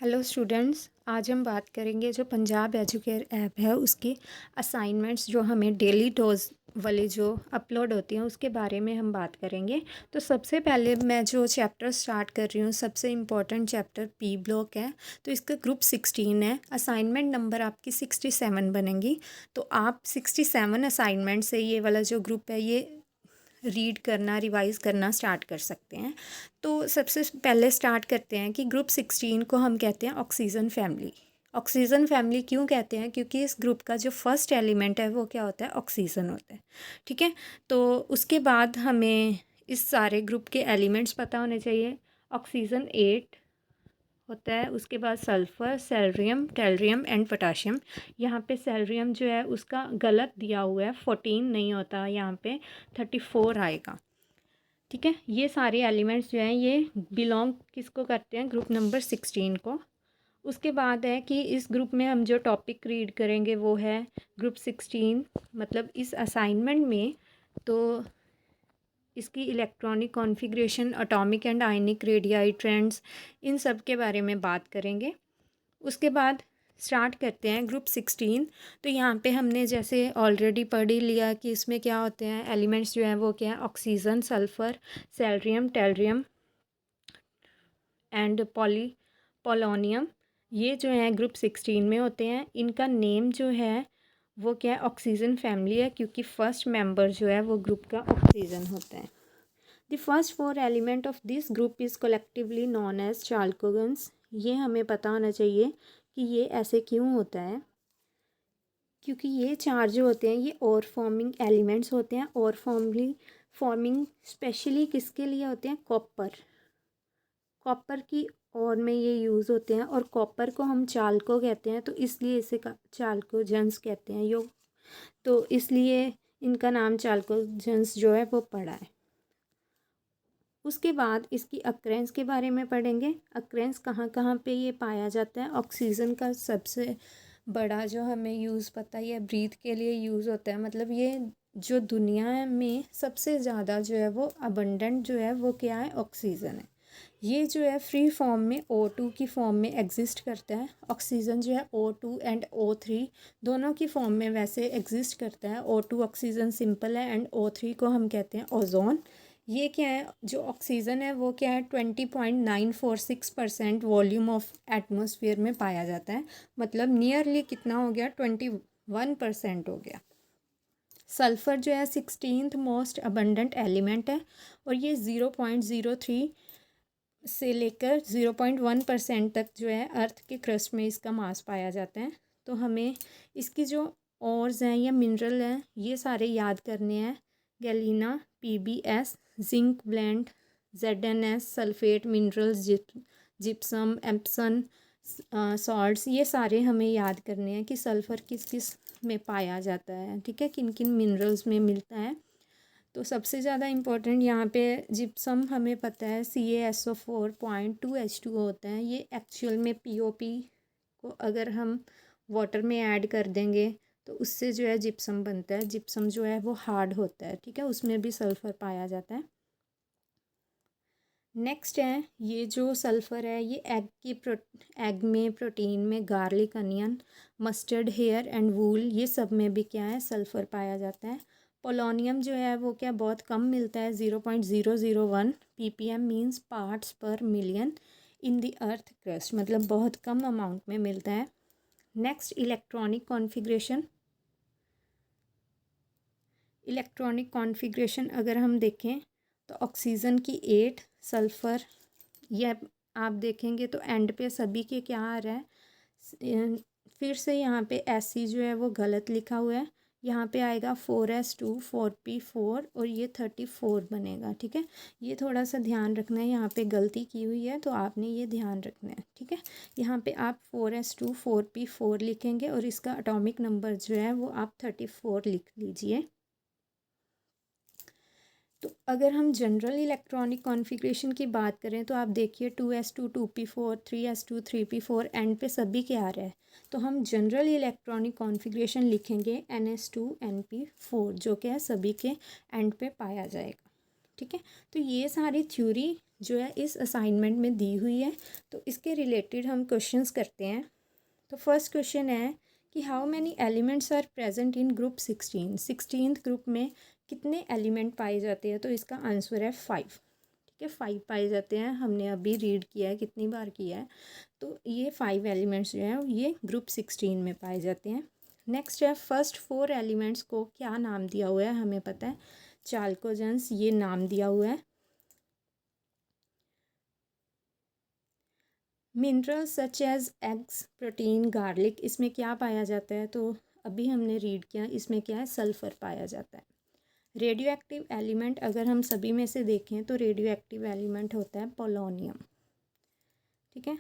Hello students, आज हम बात करेंगे जो पंजाब एजुकेयर ऐप है उसकी असाइनमेंट्स जो हमें डेली डोज वाली जो अपलोड होती हैं उसके बारे में हम बात करेंगे। तो सबसे पहले मैं जो चैप्टर स्टार्ट कर रही हूँ, सबसे इम्पॉर्टेंट चैप्टर पी ब्लॉक है। तो इसका ग्रुप 16 है। असाइनमेंट नंबर आपकी 67 बनेंगी। तो आप 67 असाइनमेंट से ये वाला जो ग्रुप है ये रीड करना, रिवाइज़ करना स्टार्ट कर सकते हैं। तो सबसे पहले स्टार्ट करते हैं कि ग्रुप 16 को हम कहते हैं ऑक्सीजन फैमिली। ऑक्सीजन फैमिली क्यों कहते हैं? क्योंकि इस ग्रुप का जो फर्स्ट एलिमेंट है वो क्या होता है? ऑक्सीजन होता है। ठीक है, तो उसके बाद हमें इस सारे ग्रुप के एलिमेंट्स पता होने चाहिए। ऑक्सीजन 8 होता है, उसके बाद sulphur, selenium, tellurium and potassium. यहाँ पे सेलेरियम जो है उसका गलत दिया हुआ है, 14 नहीं होता, यहाँ पे 34 आएगा। ठीक है, ये सारे एलिमेंट्स जो हैं ये बिलोंग किसको करते हैं? ग्रुप नंबर 16 को। उसके बाद है कि इस ग्रुप में हम जो टॉपिक रीड करेंगे वो है ग्रुप 16, मतलब इस असाइनमेंट में। तो इसकी electronic configuration, atomic and ionic radii trends, इन सब के बारे में बात करेंगे। उसके बाद स्टार्ट करते हैं ग्रुप 16। तो यहाँ पे हमने जैसे ऑलरेडी पढ़ ही लिया कि इसमें क्या होते हैं एलिमेंट्स जो हैं वो क्या है? Oxygen, sulphur, selenium, tellurium and polonium. ये जो हैं ग्रुप 16 में होते हैं। इनका नेम जो है वो क्या है? ऑक्सीजन फैमिली है, क्योंकि फर्स्ट मेंबर जो है वो ग्रुप का ऑक्सीजन होता है। The first four element of this group is collectively known as chalcogens. ये हमें पता होना चाहिए कि ये ऐसे क्यों होता है, क्योंकि ये चार जो होते हैं ये और फॉर्मिंग एलिमेंट्स होते हैं। और फॉर्मिंग स्पेशली किसके लिए होते हैं? कॉपर। कॉपर की और में ये यूज़ होते हैं, और कॉपर को हम चालको कहते हैं, तो इसलिए इसे चाल्कोजेंस कहते हैं। यो तो इसलिए इनका नाम चाल्कोजेंस जो है वो पड़ा है। उसके बाद इसकी अक्रेंस के बारे में पढ़ेंगे। अक्रेंस कहाँ कहाँ पे ये पाया जाता है? ऑक्सीजन का सबसे बड़ा जो हमें यूज़ पता है, ये ब्रीथ के लिए यूज़ होता है। मतलब ये जो दुनिया में सबसे ज़्यादा जो है वो अबंडेंट जो है वो क्या है? ऑक्सीजन है। ये जो है फ्री फॉर्म में O2 की फॉर्म में एग्जिस्ट करता है। ऑक्सीजन जो है O2 एंड O3 दोनों की फॉर्म में वैसे एग्जिस्ट करता है। O2 ऑक्सीजन सिंपल है एंड O3 को हम कहते हैं ओजोन। ये क्या है? जो ऑक्सीजन है वो क्या है? 20.946% वॉल्यूम ऑफ एटमॉस्फेयर में पाया जाता है। मतलब नियरली कितना हो गया? 21% हो गया। सल्फ़र जो है 16th मोस्ट अबंडेंट एलिमेंट है, और ये 0.03 से लेकर 0.1% तक जो है अर्थ के क्रस्ट में इसका मास पाया जाता है। तो हमें इसकी जो ऑर्स हैं या मिनरल हैं ये सारे याद करने हैं। Galena, PbS, zinc blende, ZnS, sulphate minerals, gypsum, Epsom, salts, ये सारे हमें याद करने हैं कि सल्फ़र किस किस में पाया जाता है। ठीक है, किन किन मिनरल्स में मिलता है। तो सबसे ज़्यादा इम्पोर्टेंट यहाँ पे जिप्सम हमें पता है CaSO4.2H2O होता है। ये एक्चुअल में POP को अगर हम वाटर में ऐड कर देंगे तो उससे जो है जिप्सम बनता है। जिप्सम जो है वो हार्ड होता है। ठीक है, उसमें भी सल्फ़र पाया जाता है। नेक्स्ट है ये जो सल्फ़र है ये एग में, प्रोटीन में, garlic, onion, mustard, hair and wool, ये सब में भी क्या है? सल्फ़र पाया जाता है। पोलोनियम जो है वो क्या बहुत कम मिलता है, 0.001 ppm मीन्स पार्ट्स पर million in the earth crust, मतलब बहुत कम अमाउंट में मिलता है। Next electronic configuration. Electronic configuration अगर हम देखें तो ऑक्सीजन की 8, सल्फ़र, यह आप देखेंगे तो एंड पे सभी के क्या आ रहा है? फिर से यहाँ पे Sc जो है वो गलत लिखा हुआ है। यहाँ पे आएगा 4s2 4p4 और ये 34 बनेगा। ठीक है, ये थोड़ा सा ध्यान रखना है, यहाँ पे गलती की हुई है तो आपने ये ध्यान रखना है। ठीक है, यहाँ पे आप 4s2 4p4 लिखेंगे और इसका एटॉमिक नंबर जो है वो आप 34 लिख लीजिए। तो अगर हम जनरल इलेक्ट्रॉनिक कॉन्फ़िगरेशन की बात करें तो आप देखिए 2s2 2p4 3s2 3p4 and पे सभी के आ रहा है। तो हम जनरल इलेक्ट्रॉनिक कॉन्फ़िगरेशन लिखेंगे NS2 NP4 जो कि है सभी के एंड पे पाया जाएगा। ठीक है। तो ये सारी थ्योरी जो है इस असाइनमेंट में दी हुई है। तो इसके रिलेटेड हम क्वेश्चंस करते हैं। तो फर्स्ट क्वेश्चन है कि how many elements are present in group 16th group में कितने एलिमेंट पाए जाते हैं। तो इसका आंसर है 5। ठीक है, 5 पाए जाते हैं। हमने अभी रीड किया है, कितनी बार किया है। तो ये 5 एलिमेंट्स जो हैं ये ग्रुप 16 में पाए जाते हैं। नेक्स्ट है फर्स्ट 4 एलिमेंट्स को क्या नाम दिया हुआ है, हमें पता है चाल्कोजेंस ये नाम दिया हुआ है। Minerals such as eggs, protein, garlic, इसमें क्या पाया जाता है। तो अभी हमने रीड किया, इसमें क्या है सल्फ़र पाया जाता है। रेडियो एक्टिव एलिमेंट अगर हम सभी में से देखें तो रेडियो एक्टिव एलिमेंट होता है पोलोनियम। ठीक है।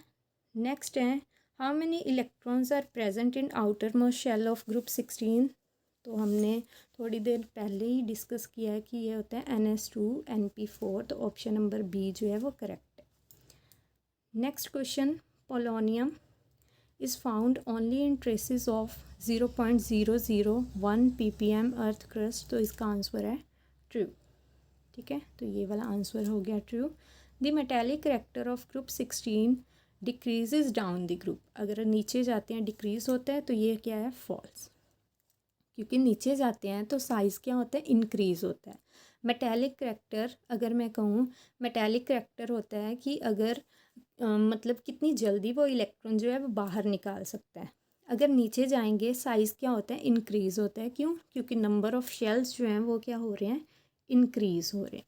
नेक्स्ट है how many electrons are present in outermost shell of group 16। तो हमने थोड़ी देर पहले ही डिस्कस किया है कि ये होता है NH2 NP4। तो ऑप्शन नंबर बी जो है वो करेक्ट है। Next question, polonium is found only in traces of 0.001 ppm earth crust. तो इसका आंसर है ट्रू। ठीक है, तो ये वाला आंसर हो गया true. The metallic character of group 16 decreases down the group. अगर नीचे जाते हैं डिक्रीज होता है, तो ये क्या है फॉल्स, क्योंकि नीचे जाते हैं तो साइज़ क्या होता है इंक्रीज़ होता है। मेटेलिक करेक्टर अगर मैं कहूँ, मेटेलिक करेक्टर होता है कि अगर मतलब कितनी जल्दी वो इलेक्ट्रॉन जो है वो बाहर निकाल सकता है। अगर नीचे जाएंगे साइज़ क्या होता है इंक्रीज़ होता है। क्यों? क्योंकि नंबर ऑफ़ शेल्स जो हैं वो क्या हो रहे हैं इंक्रीज़ हो रहे हैं।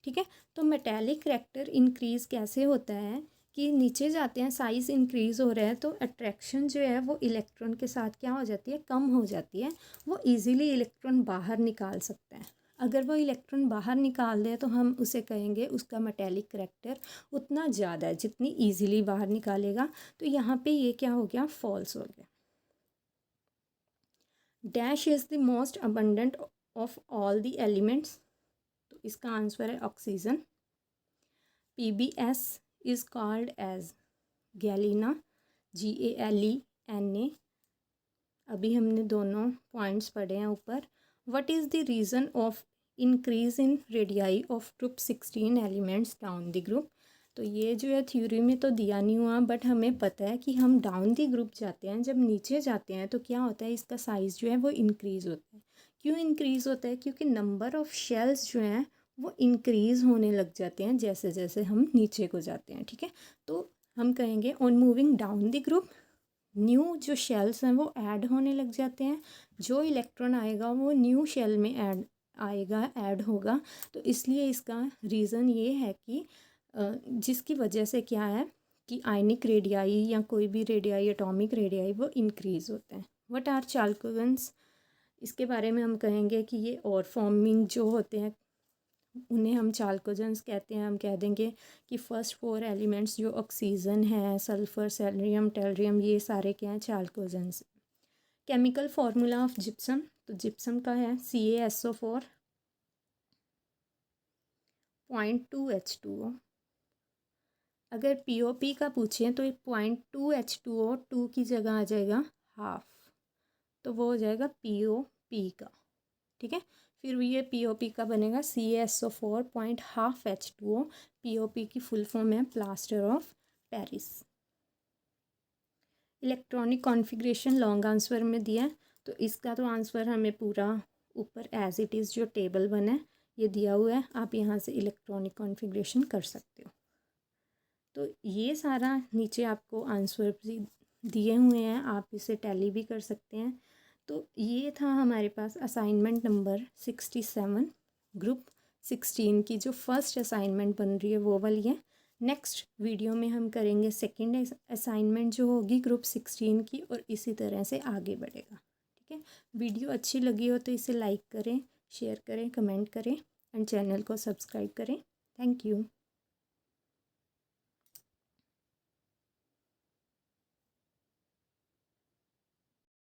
ठीक है, तो मेटेलिक करेक्टर इंक्रीज़ कैसे होता है कि नीचे जाते हैं साइज़ इंक्रीज़ हो रहा है, तो अट्रैक्शन जो है वो इलेक्ट्रॉन के साथ क्या हो जाती है कम हो जाती है। वो इजीली इलेक्ट्रॉन बाहर निकाल सकता है। अगर वो इलेक्ट्रॉन बाहर निकाल दे तो हम उसे कहेंगे उसका मेटेलिक करेक्टर उतना ज़्यादा है जितनी ईजिली बाहर निकालेगा। तो यहाँ पे ये क्या हो गया फॉल्स हो गया। Dash is the most abundant of all the elements. तो इसका आंसर है oxygen. PbS is called as galena, GALENA। अभी हमने दोनों पॉइंट्स पढ़े हैं ऊपर। What is the reason of increase in radii of group 16 elements down the group. तो ये जो है थ्योरी में तो दिया नहीं हुआ, बट हमें पता है कि हम डाउन द ग्रुप जाते हैं, जब नीचे जाते हैं तो क्या होता है इसका साइज़ जो है वो इंक्रीज़ होता है। क्यों इंक्रीज़ होता है? क्योंकि नंबर ऑफ़ शेल्स जो हैं वो इंक्रीज़ होने लग जाते हैं जैसे जैसे हम नीचे को जाते हैं। ठीक है, तो हम कहेंगे on moving down the group new जो शेल्स हैं वो ऐड होने लग जाते हैं। जो इलेक्ट्रॉन आएगा वो न्यू शेल में ऐड होगा। तो इसलिए इसका रीज़न ये है कि जिसकी वजह से क्या है कि आयनिक रेडियाई या कोई भी रेडियाई एटॉमिक रेडियाई वो इंक्रीज़ होते हैं। व्हाट आर चाल्कोजेंस, इसके बारे में हम कहेंगे कि ये और फॉर्मिंग जो होते हैं उन्हें हम चाल्कोजेंस कहते हैं। हम कह देंगे कि फर्स्ट 4 एलिमेंट्स जो ऑक्सीजन है, सल्फ़र, सेलेनियम, टेलरियम, ये सारे क्या हैं चाल्कोजेंस। केमिकल फार्मूला ऑफ जिप्सम, तो जिप्सम का है CaSO4 0.2H2O। अगर POP का पूछें तो 0.2H2O 2 की जगह आ जाएगा हाफ, तो वो हो जाएगा POP का। ठीक है, फिर ये POP का बनेगा CaSO4 0.5H2O। POP की फुल फॉर्म है plaster of Paris. Electronic configuration long answer में दिया है, तो इसका तो आंसर हमें पूरा ऊपर एज इट इज़ जो टेबल बना है ये दिया हुआ है, आप यहाँ से इलेक्ट्रॉनिक कॉन्फ़िगरेशन कर सकते हो। तो ये सारा नीचे आपको आंसर दिए हुए हैं, आप इसे टैली भी कर सकते हैं। तो ये था हमारे पास असाइनमेंट नंबर 67 ग्रुप 16 की जो फर्स्ट असाइनमेंट बन रही है वो वाली है। नेक्स्ट वीडियो में हम करेंगे सेकंड असाइनमेंट जो होगी ग्रुप 16 की, और इसी तरह से आगे बढ़ेगा। ठीक है, वीडियो अच्छी लगी हो तो इसे लाइक करें, शेयर करें, कमेंट करें एंड चैनल को सब्सक्राइब करें। Thank you.